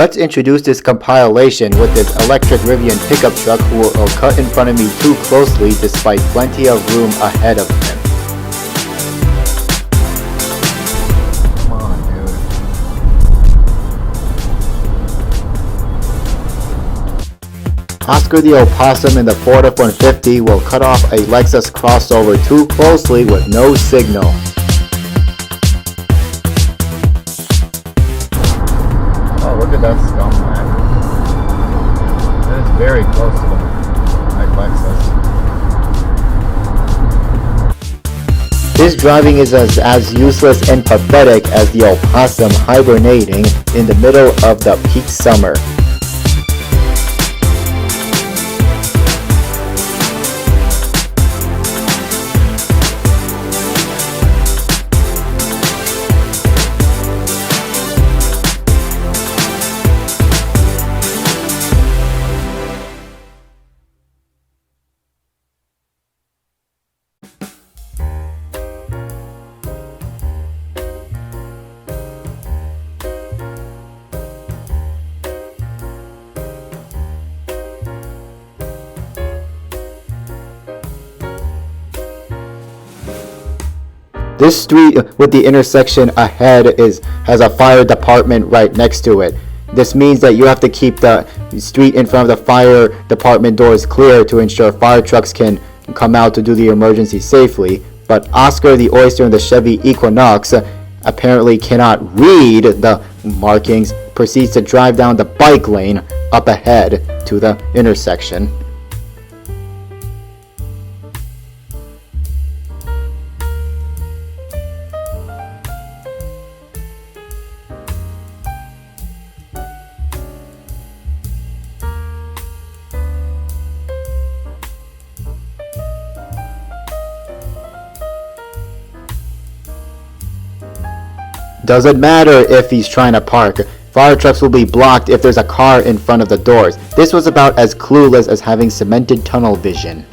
Let's introduce this compilation with this electric Rivian pickup truck who will cut in front of me too closely despite plenty of room ahead of him. Come on, dude. Oscar the Opossum in the Ford F-150 will cut off a Lexus crossover too closely with no signal. Look at that scumbag. That is very close to my Lexus. His driving is as useless and pathetic as the opossum hibernating in the middle of the peak summer. This street with the intersection ahead has a fire department right next to it. This means that you have to keep the street in front of the fire department doors clear to ensure fire trucks can come out to do the emergency safely. But Oscar the Oyster in the Chevy Equinox apparently cannot read the markings, proceeds to drive down the bike lane up ahead to the intersection. Doesn't matter if he's trying to park. Fire trucks will be blocked if there's a car in front of the doors. This was about as clueless as having cemented tunnel vision.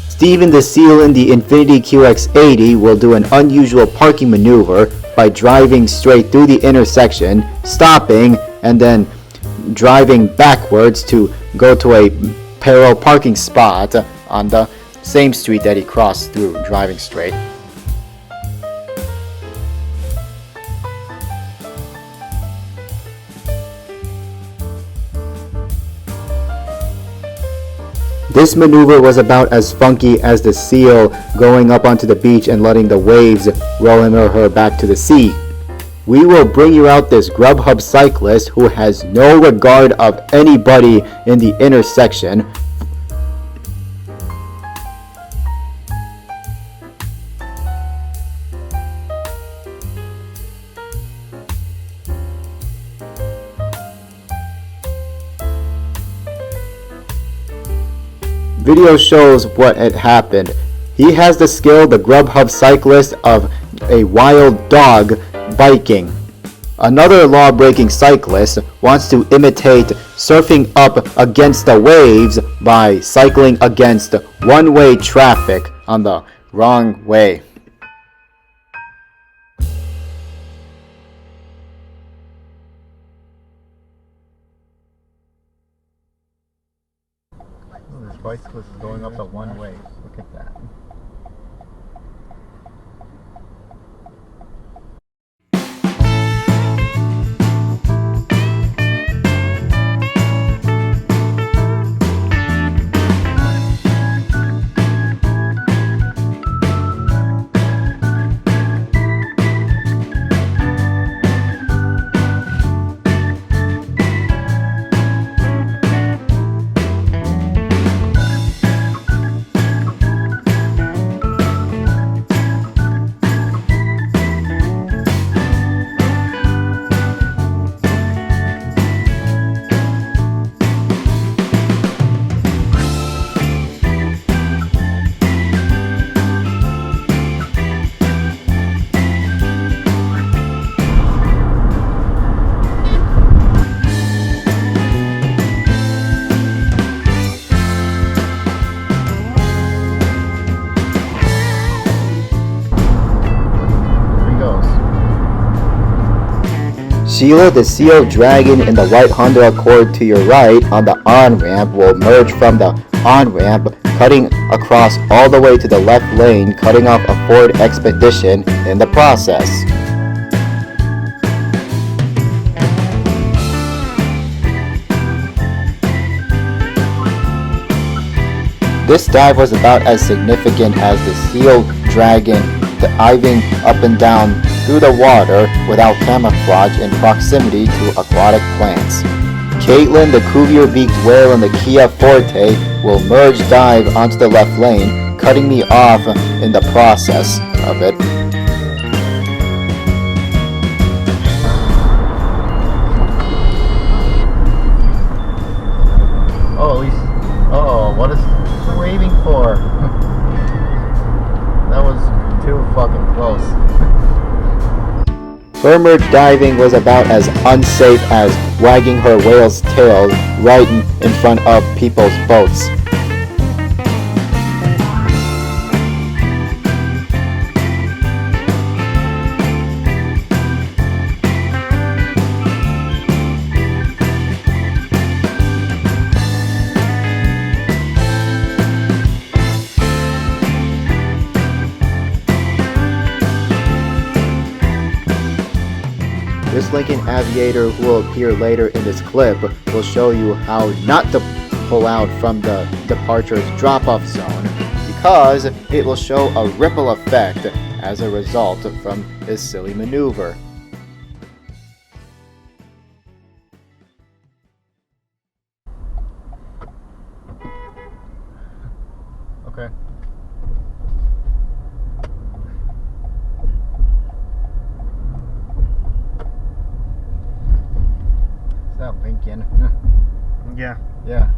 Steven the Seal in the Infiniti QX80 will do an unusual parking maneuver by driving straight through the intersection, stopping, and then driving backwards to go to a parallel parking spot on the same street that he crossed through, driving straight. This maneuver was about as funky as the seal going up onto the beach and letting the waves roll him or her back to the sea. We will bring you out this Grubhub cyclist who has no regard of anybody in the intersection. Video shows what had happened. He has the skill, the Grubhub cyclist, of a wild dog biking. Another law-breaking cyclist wants to imitate surfing up against the waves by cycling against one-way traffic on the wrong way. This bicyclist is going up the one way. Look at that. Sheila, the Seal Dragon, and the white Honda Accord to your right on the on-ramp will merge from the on-ramp, cutting across all the way to the left lane, cutting off a Ford Expedition in the process. This dive was about as significant as the Seal Dragon diving up and down through the water without camouflage in proximity to aquatic plants. Caitlin, the Cuvier-beaked whale, and the Kia Forte will merge dive onto the left lane, cutting me off in the process of it. Oh, at least. Oh, what is he waving for? That was too fucking close. Her merge diving was about as unsafe as wagging her whale's tail right in front of people's boats. This Lincoln Aviator, who will appear later in this clip, will show you how not to pull out from the departure's drop-off zone, because it will show a ripple effect as a result from this silly maneuver. Okay. Is that Lincoln? Yeah. Yeah.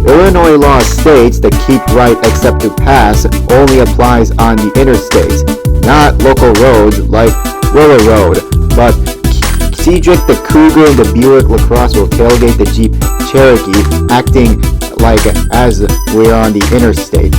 Illinois law states that keep right except to pass only applies on the interstates, not local roads like Willow Road. But Cedric the Cougar and the Buick LaCrosse will tailgate the Jeep Cherokee, acting like as we're on the interstate.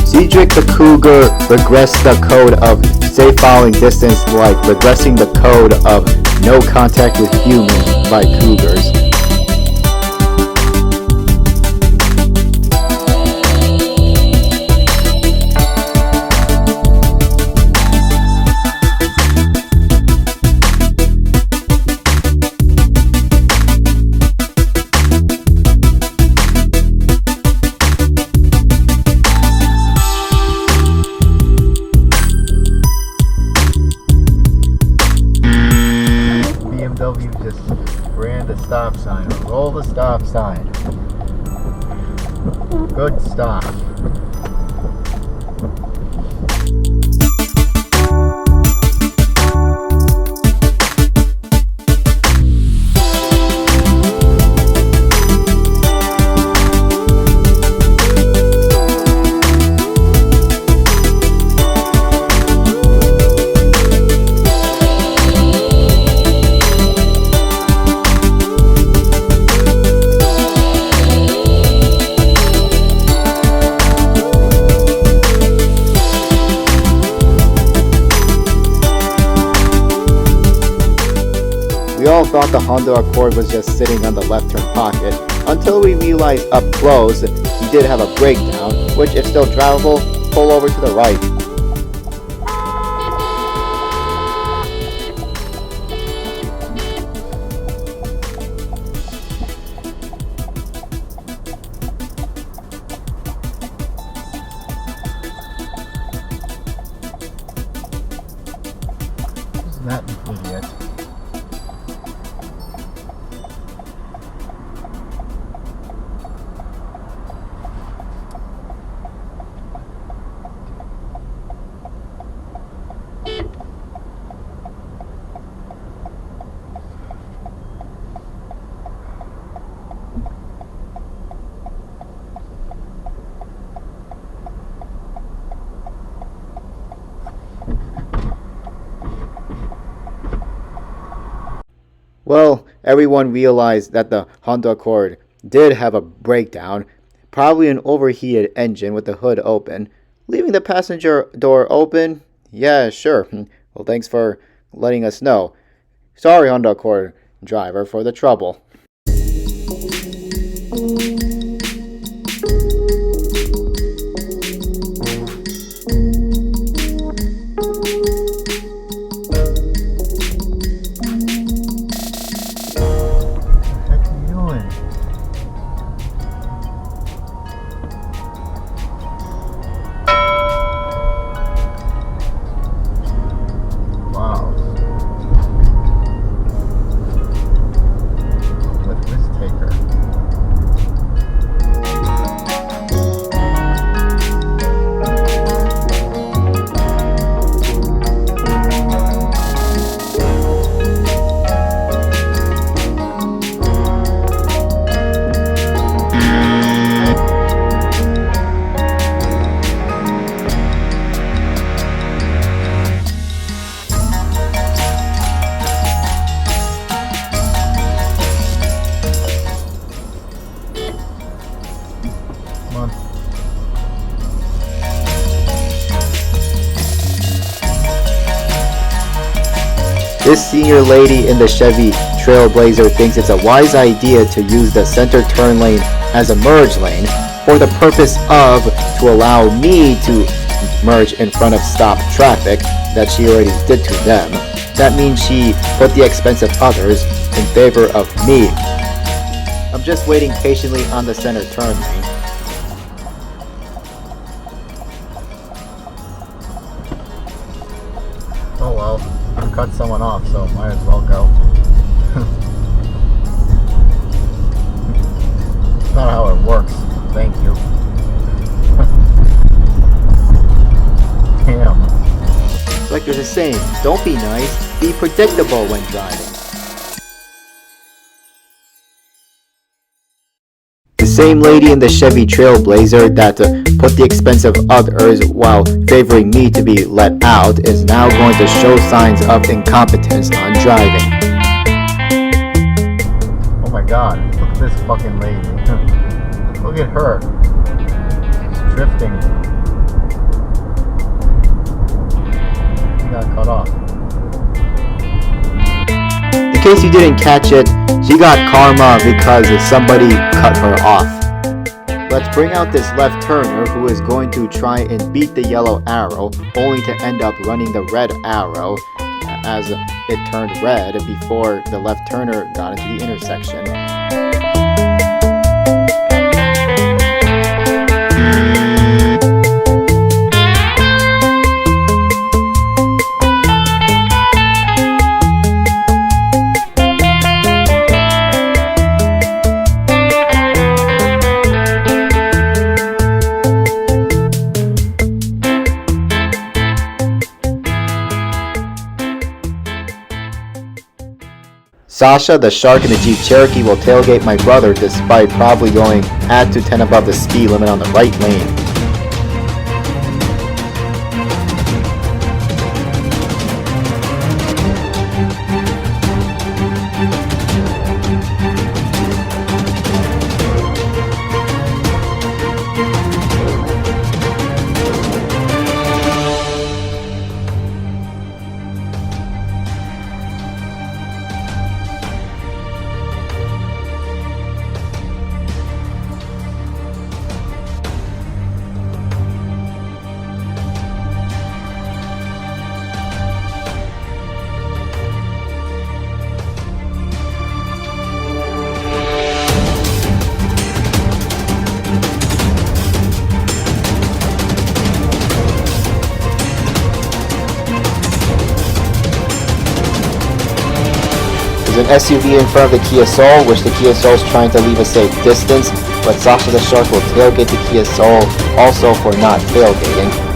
Cedric the Cougar regressed the code of safe following distance like regressing the code of no contact with humans by cougars. Just ran the stop sign, or roll the stop sign. Good stop. We all thought the Honda Accord was just sitting on the left turn pocket, until we realized up close he did have a breakdown, which if still drivable, pull over to the right. Isn't that an idiot? Well, everyone realized that the Honda Accord did have a breakdown, probably an overheated engine with the hood open. Leaving the passenger door open? Yeah, sure. Well, thanks for letting us know. Sorry, Honda Accord driver, for the trouble. This senior lady in the Chevy Trailblazer thinks it's a wise idea to use the center turn lane as a merge lane for the purpose of to allow me to merge in front of stopped traffic that she already did to them. That means she put the expense of others in favor of me. I'm just waiting patiently on the center turn lane. Oh well, I cut someone off, so might as well go. It's not how it works. Thank you. Damn. Like there's a saying, don't be nice, be predictable when driving. The same lady in the Chevy Trailblazer that put the expense of others while favoring me to be let out is now going to show signs of incompetence on driving. Oh my god, look at this fucking lady. Look at her. She's drifting. She got cut off. In case you didn't catch it, she got karma because somebody cut her off. Let's bring out this left turner who is going to try and beat the yellow arrow, only to end up running the red arrow as it turned red before the left turner got into the intersection. Sasha, the shark in the Jeep Cherokee, will tailgate my brother despite probably going at to 10 above the speed limit on the right lane. There's an SUV in front of the Kia Soul, which the Kia Soul is trying to leave a safe distance, but Sasha the Shark will tailgate the Kia Soul also for not tailgating.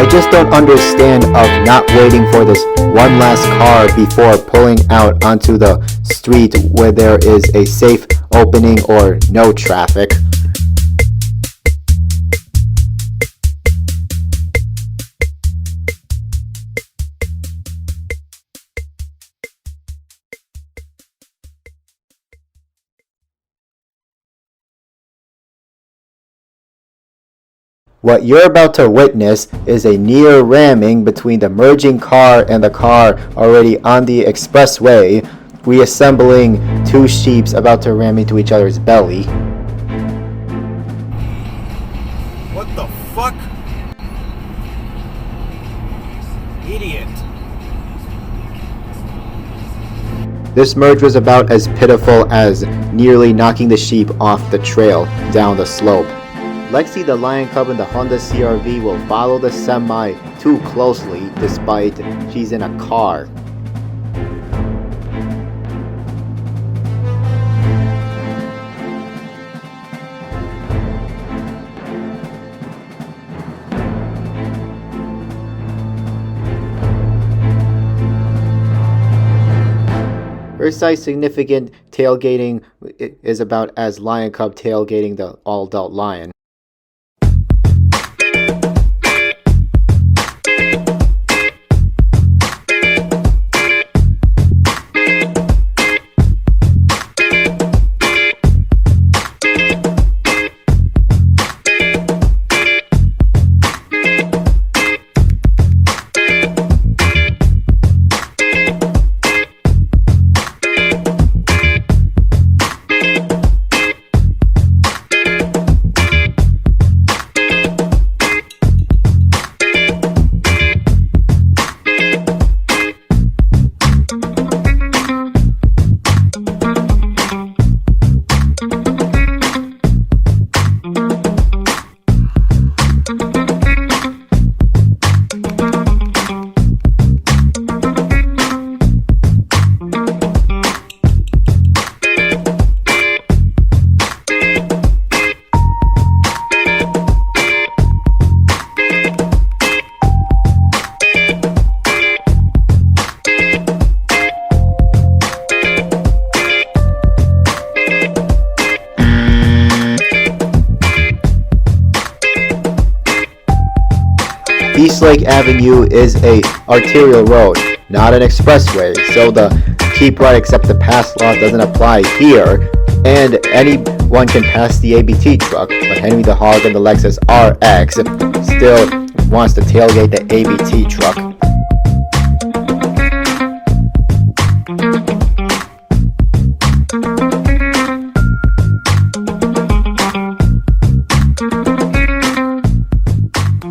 I just don't understand of not waiting for this one last car before pulling out onto the street where there is a safe opening or no traffic. What you're about to witness is a near ramming between the merging car and the car already on the expressway, reassembling two sheeps about to ram into each other's belly. What the fuck? Idiot. This merge was about as pitiful as nearly knocking the sheep off the trail down the slope. Lexi the Lion Cub in the Honda CR-V will follow the semi too closely despite she's in a car. Her size significant tailgating is about as Lion Cub tailgating the all-adult lion. East Lake Avenue is a arterial road, not an expressway, so the keep right except the pass law doesn't apply here, and anyone can pass the ABT truck, but Henry the Hog and the Lexus RX still wants to tailgate the ABT truck.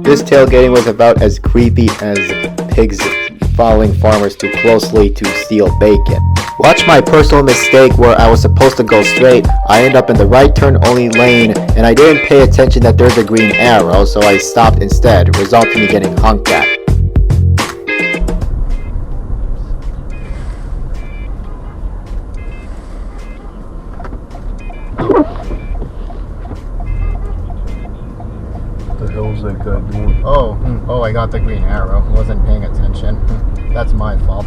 This tailgating was about as creepy as pigs following farmers too closely to steal bacon. Watch my personal mistake where I was supposed to go straight. I end up in the right turn only lane and I didn't pay attention that there's a green arrow, so I stopped instead, resulting in getting honked at. What the hell's that guy doing? Oh, I got the green arrow. Wasn't paying attention. That's my fault.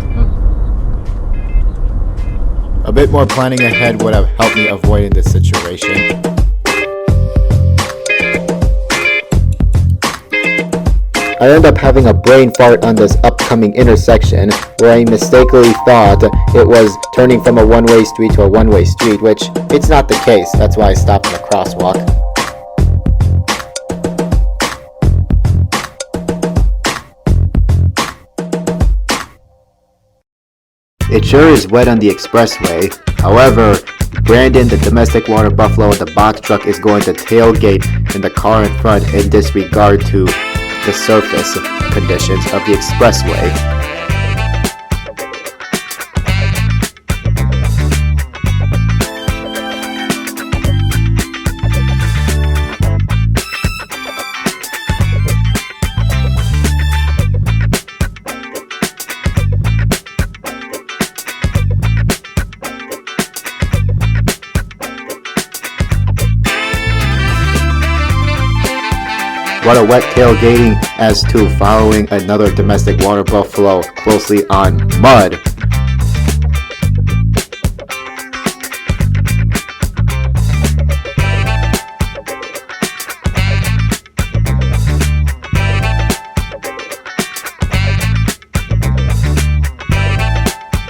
A bit more planning ahead would have helped me avoid this situation. I ended up having a brain fart on this upcoming intersection where I mistakenly thought it was turning from a one-way street to a one-way street, which it's not the case. That's why I stopped in the crosswalk. It sure is wet on the expressway. However, Brandon, the domestic water buffalo with the box truck, is going to tailgate in the car in front in disregard to the surface conditions of the expressway. What a wet tailgating as to following another domestic water buffalo closely on mud.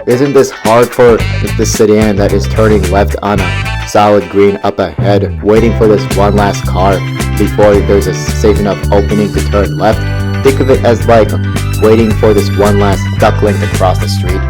Isn't this hard for the sedan that is turning left on a solid green up ahead, waiting for this one last car before there's a safe enough opening to turn left? Think of it as like waiting for this one last duckling to cross the street.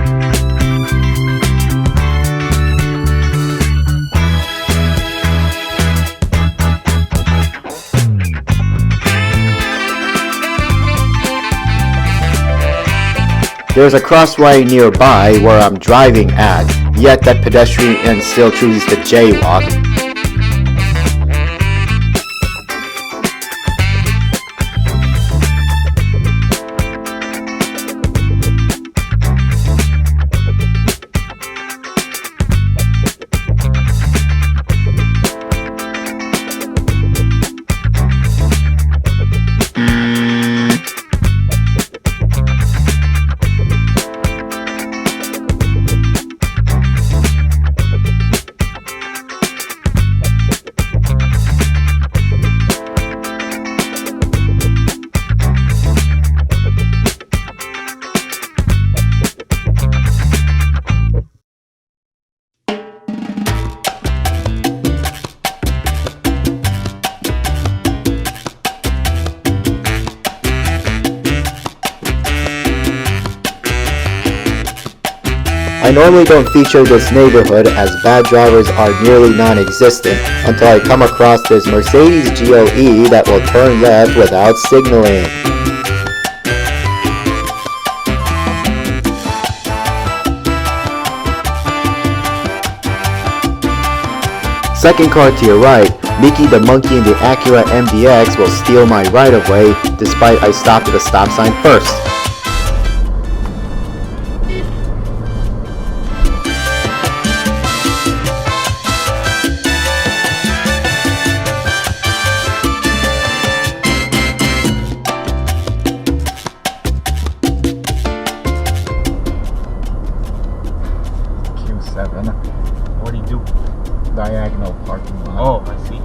There's a crossway nearby where I'm driving at, yet that pedestrian still chooses to jaywalk. I normally don't feature this neighborhood as bad drivers are nearly non-existent until I come across this Mercedes GLE that will turn left without signaling. Second car to your right, Mickey the Monkey in the Acura MDX will steal my right-of-way despite I stopped at the stop sign first. What do you do? Diagonal parking lot. Oh, I see.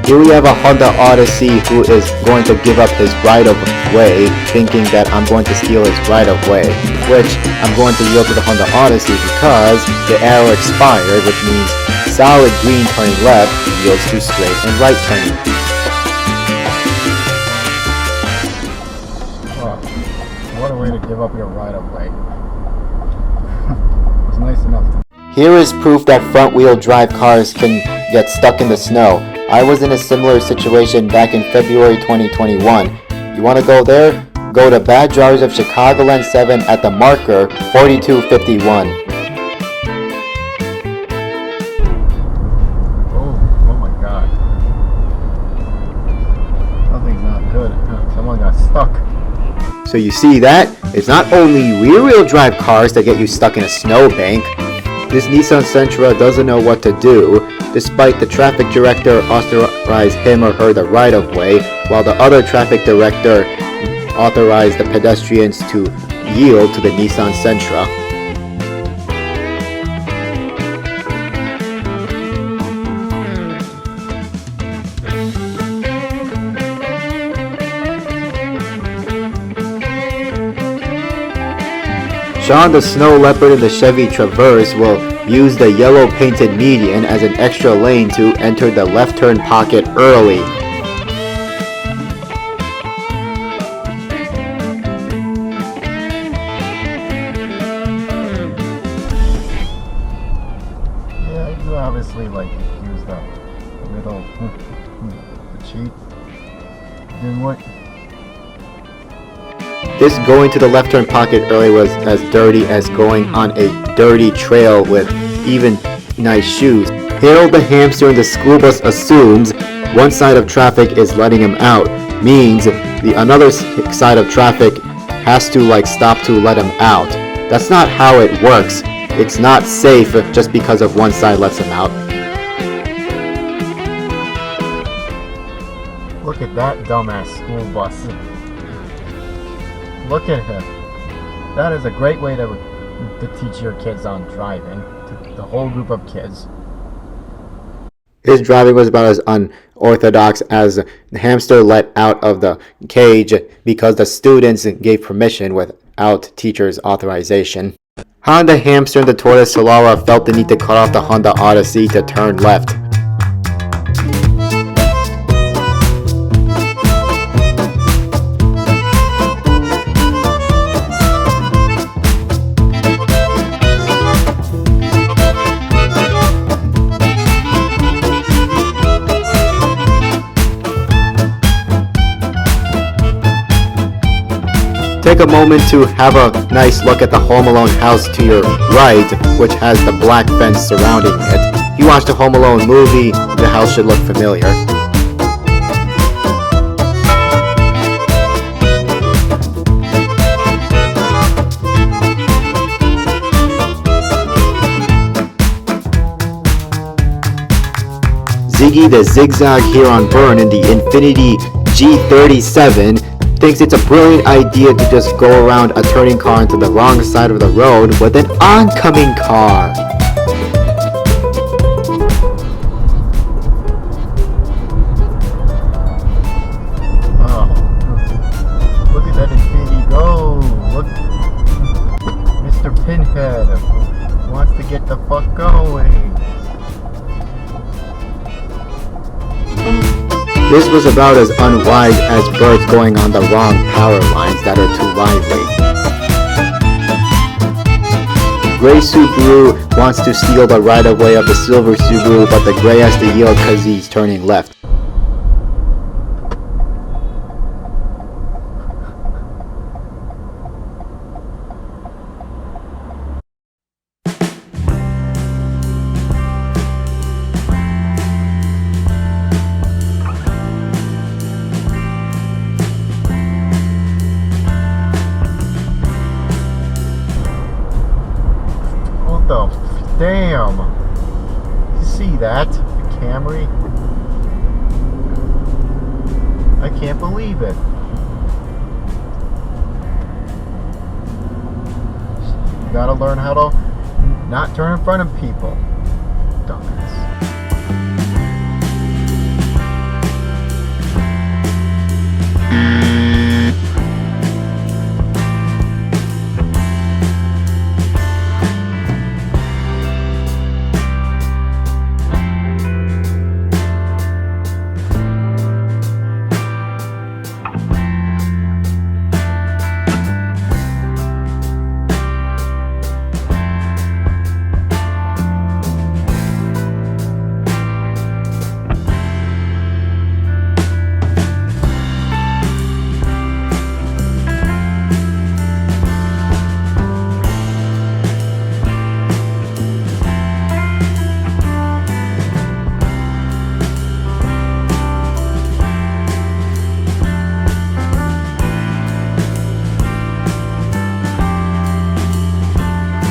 Here we have a Honda Odyssey who is going to give up his right-of-way, thinking that I'm going to steal his right-of-way, which I'm going to yield to the Honda Odyssey because the arrow expired, which means solid green turning left yields to straight and right turning. Oh, what a way to give up your right-of-way. It was nice enough to... Here is proof that front-wheel drive cars can get stuck in the snow. I was in a similar situation back in February 2021. You want to go there? Go to Bad Drivers of Chicagoland 7 at the marker 4251. Oh my god. Something's not good. Someone got stuck. So you see that? It's not only rear-wheel drive cars that get you stuck in a snowbank. This Nissan Sentra doesn't know what to do, despite the traffic director authorized him or her the right-of-way, while the other traffic director authorized the pedestrians to yield to the Nissan Sentra. Sean the Snow Leopard in the Chevy Traverse will use the yellow painted median as an extra lane to enter the left turn pocket early. Yeah, you obviously use the middle, the cheat. Didn't work. This going to the left turn pocket early was as dirty as going on a dirty trail with even nice shoes. Harold the hamster in the school bus assumes one side of traffic is letting him out, means the another side of traffic has to stop to let him out. That's not how it works. It's not safe just because of one side lets him out. Look at that dumbass school bus. Look at him. That is a great way to teach your kids on driving. To the whole group of kids. His driving was about as unorthodox as the hamster let out of the cage because the students gave permission without teacher's authorization. Honda hamster and the tortoise Solara felt the need to cut off the Honda Odyssey to turn left. Take a moment to have a nice look at the Home Alone house to your right, which has the black fence surrounding it. If you watched the Home Alone movie, the house should look familiar. Ziggy the Zigzag Huron Burn in the Infiniti G37 thinks it's a brilliant idea to just go around a turning car into the wrong side of the road with an oncoming car. Oh, look at that Infinity go! Look, Mr. Pinhead wants to get the fuck going. This was about as unwise as birds going on the wrong power lines that are too lively. Gray Subaru wants to steal the right-of-way of the silver Subaru, but the gray has to yield because he's turning left. Damn! You see that? The Camry? I can't believe it. You gotta learn how to not turn in front of people. Dumbass.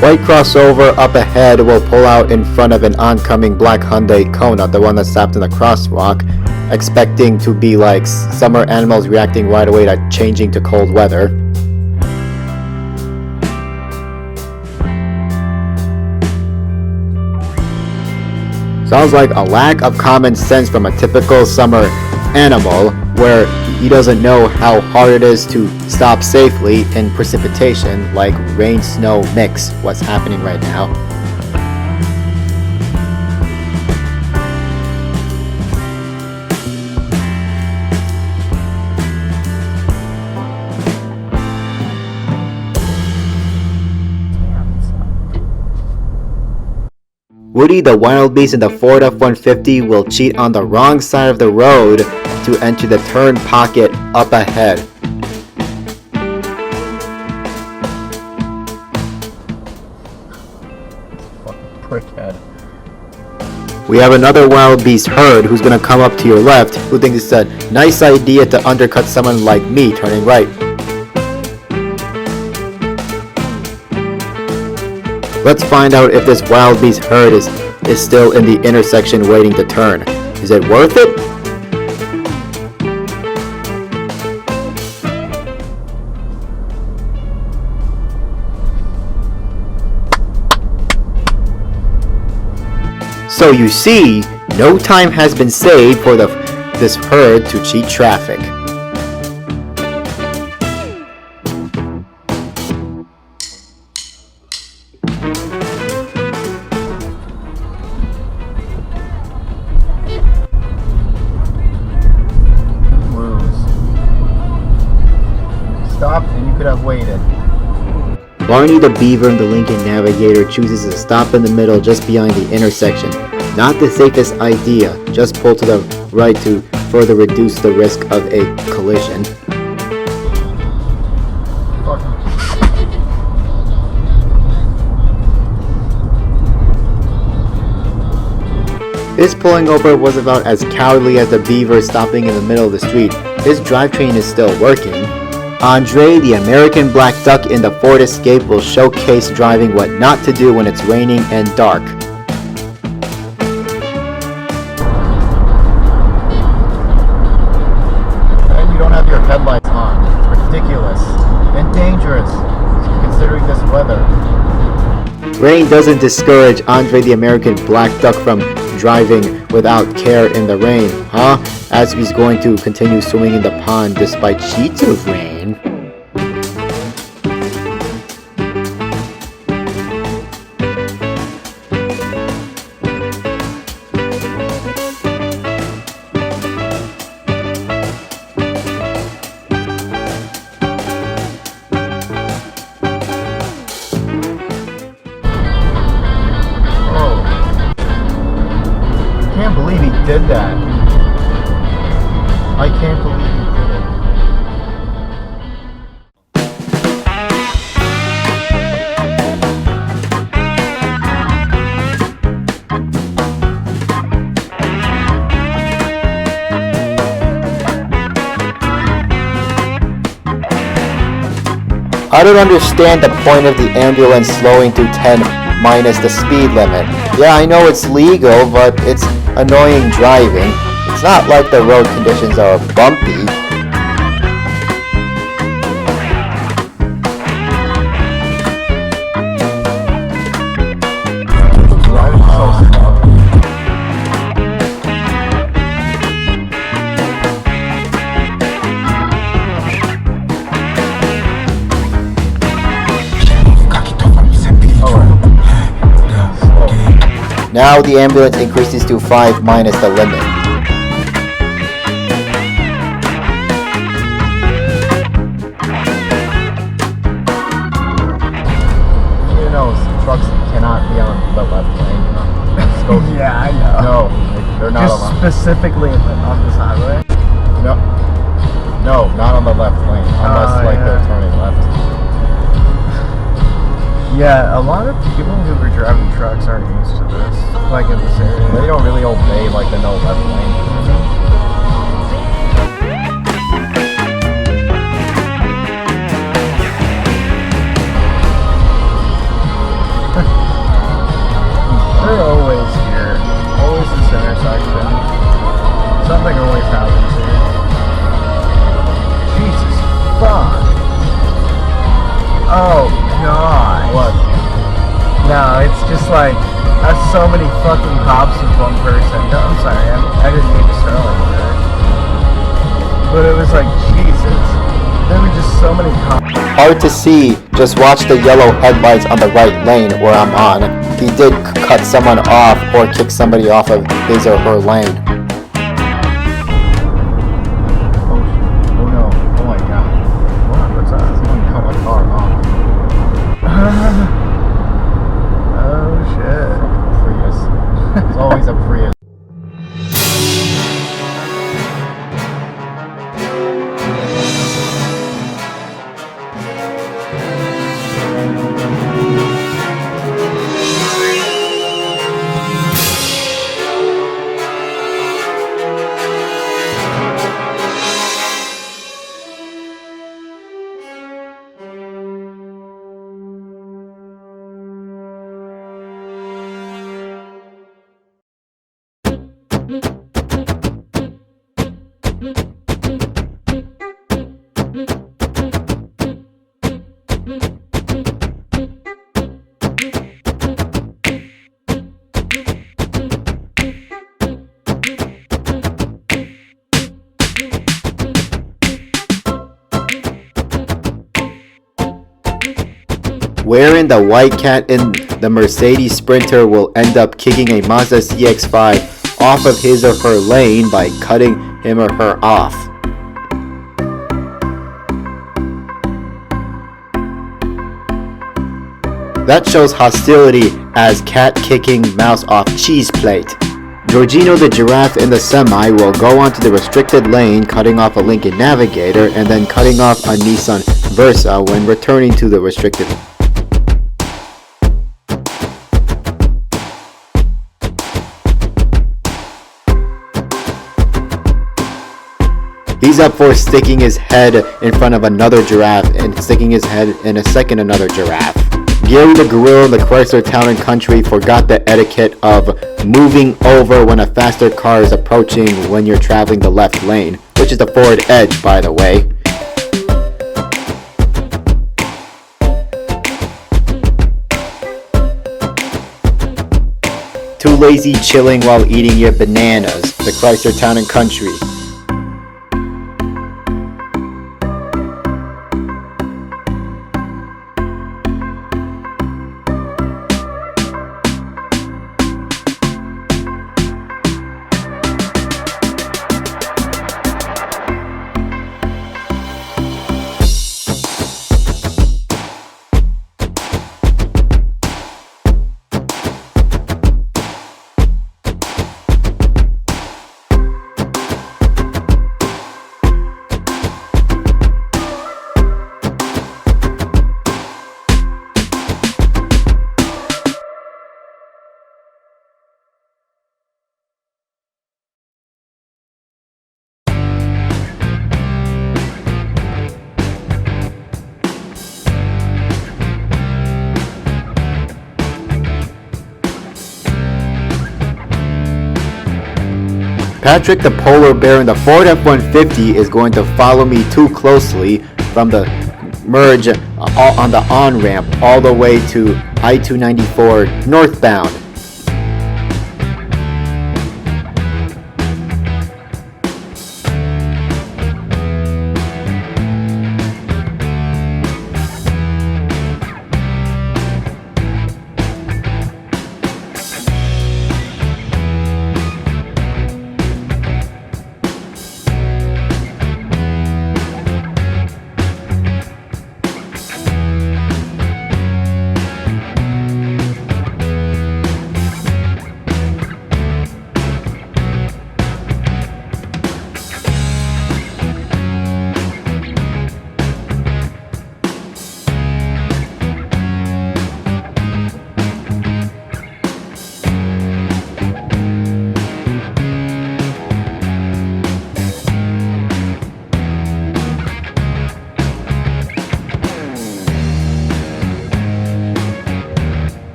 White crossover up ahead will pull out in front of an oncoming black Hyundai Kona, the one that stopped in the crosswalk, expecting to be like summer animals reacting right away to changing to cold weather. Sounds like a lack of common sense from a typical summer animal, where he doesn't know how hard it is to stop safely in precipitation like rain-snow mix, what's happening right now. Woody the Wild Beast in the Ford F-150 will cheat on the wrong side of the road to enter the turn pocket up ahead. Fucking prickhead. We have another wild beast herd who's gonna come up to your left, who thinks it's a nice idea to undercut someone like me turning right. Let's find out if this wild beast herd is still in the intersection waiting to turn. Is it worth it? So you see, no time has been saved for this herd to cheat traffic. Stopped and you could have waited. Barney the Beaver and the Lincoln Navigator chooses to stop in the middle just behind the intersection. Not the safest idea, just pull to the right to further reduce the risk of a collision. His pulling over was about as cowardly as the Beaver stopping in the middle of the street. His drivetrain is still working. Andre, the American Black Duck in the Ford Escape, will showcase driving what not to do when it's raining and dark. And you don't have your headlights on. It's ridiculous and dangerous considering this weather. Rain doesn't discourage Andre the American Black Duck from driving without care in the rain, huh? As he's going to continue swimming in the pond despite sheets of rain. I can't believe he did that. I can't believe he did it. I don't understand the point of the ambulance slowing to 10 minus the speed limit. Yeah, I know it's legal, but it's annoying driving. It's not like the road conditions are bumpy. Driving so slow. Now the ambulance increases to 5 minus the limit. You know, trucks cannot be on the left lane. Yeah, I know. No, they're not Just allowed. specifically on this highway. No, not on the left lane unless they're turning left. Yeah, a lot of people who are driving trucks aren't used to this, like in this area. They don't really obey like the no left lane. They're always here. Always this intersection. Something always happens here. Jesus fuck. Oh god. What? No, it's just like that's so many fucking cops with one person. No, I'm sorry, I didn't mean to start like that. But it was like, Jesus. There were just so many cops. Hard to see, just watch the yellow headlights on the right lane where I'm on. He did cut someone off or kick somebody off of his or her lane. Oh no. Oh my god. What? What's that? Someone cut my car off. Oh shit. Prius. It's always a Prius. Wherein the white cat in the Mercedes Sprinter will end up kicking a Mazda CX-5 off of his or her lane by cutting him or her off. That shows hostility as cat kicking mouse off cheese plate. Georgino the giraffe in the semi will go onto the restricted lane, cutting off a Lincoln Navigator and then cutting off a Nissan Versa when returning to the restricted lane. He's up for sticking his head in front of another giraffe and sticking his head in a second another giraffe. Gary the gorilla in the Chrysler Town and Country forgot the etiquette of moving over when a faster car is approaching when you're traveling the left lane, which is the forward edge, by the way. Too lazy chilling while eating your bananas, the Chrysler Town and Country. Patrick the polar bear in the Ford F-150 is going to follow me too closely from the merge on the on-ramp all the way to I-294 northbound.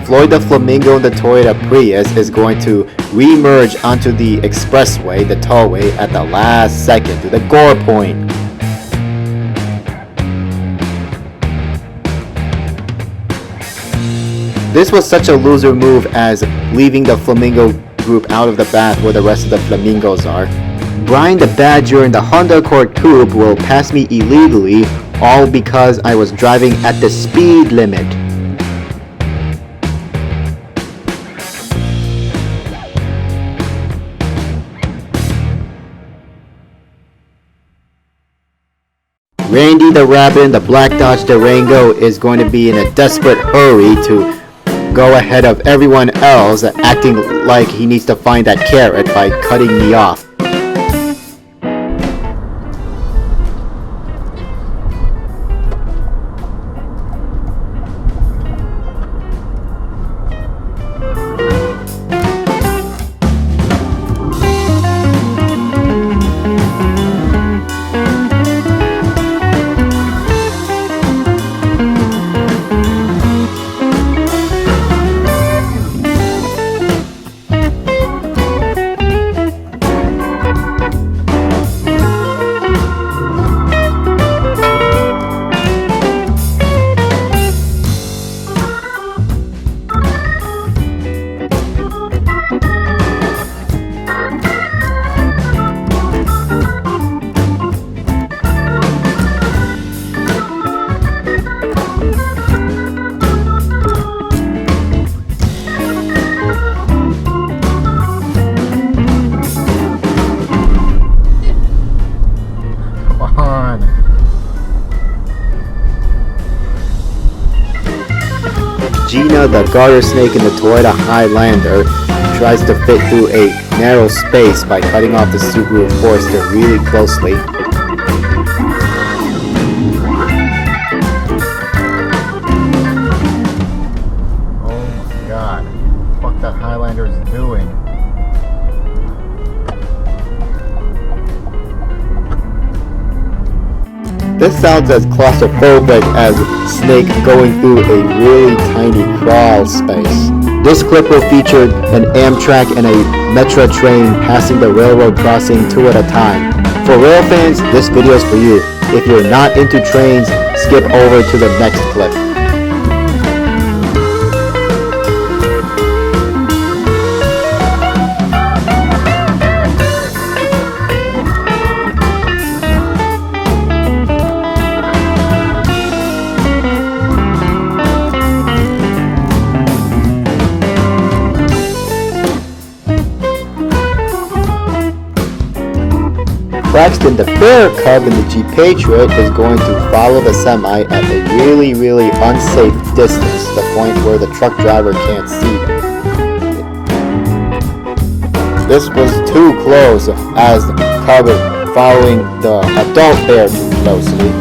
Floyd the Flamingo in the Toyota Prius is going to re-merge onto the expressway, the tollway, at the last second to the gore point. This was such a loser move as leaving the Flamingo group out of the bath where the rest of the Flamingos are. Brian the Badger in the Honda Accord Coupe will pass me illegally, all because I was driving at the speed limit. Randy the Rabbit in the Black Dodge Durango is going to be in a desperate hurry to go ahead of everyone else, acting like he needs to find that carrot by cutting me off. Gina, the garter snake in the Toyota Highlander, tries to fit through a narrow space by cutting off the Subaru Forester really closely. Oh my god. What the fuck that Highlander is doing? This sounds as claustrophobic as Snake going through a really tiny crawl space. This clip will feature an Amtrak and a Metro train passing the railroad crossing two at a time. For rail fans, this video is for you. If you're not into trains, skip over to the next clip. Braxton, the bear cub in the Jeep Patriot, is going to follow the semi at a really unsafe distance, the point where the truck driver can't see. This was too close, as the cub is following the adult bear too closely.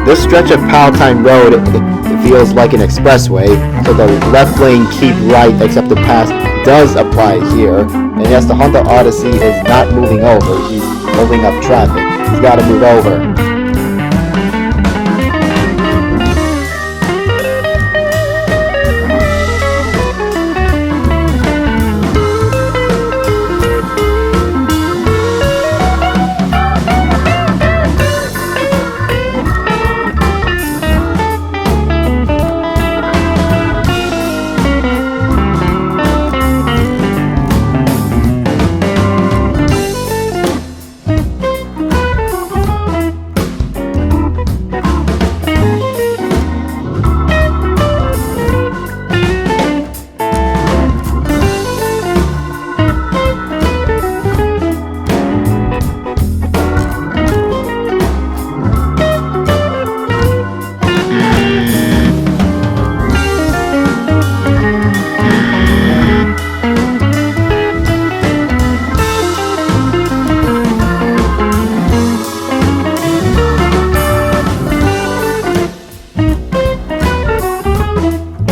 This stretch of Palatine Road it feels like an expressway, so the left lane keep right except the pass does apply here. And yes, the Honda Odyssey is not moving over, he's holding up traffic. He's got to move over.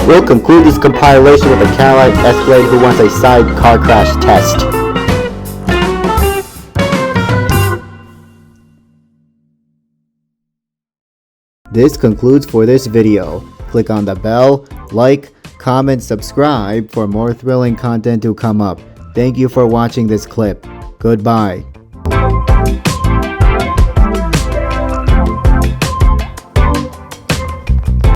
We'll conclude this compilation with a Cadillac Escalade who wants a side car crash test. This concludes for this video. Click on the bell, like, comment, subscribe for more thrilling content to come up. Thank you for watching this clip. Goodbye.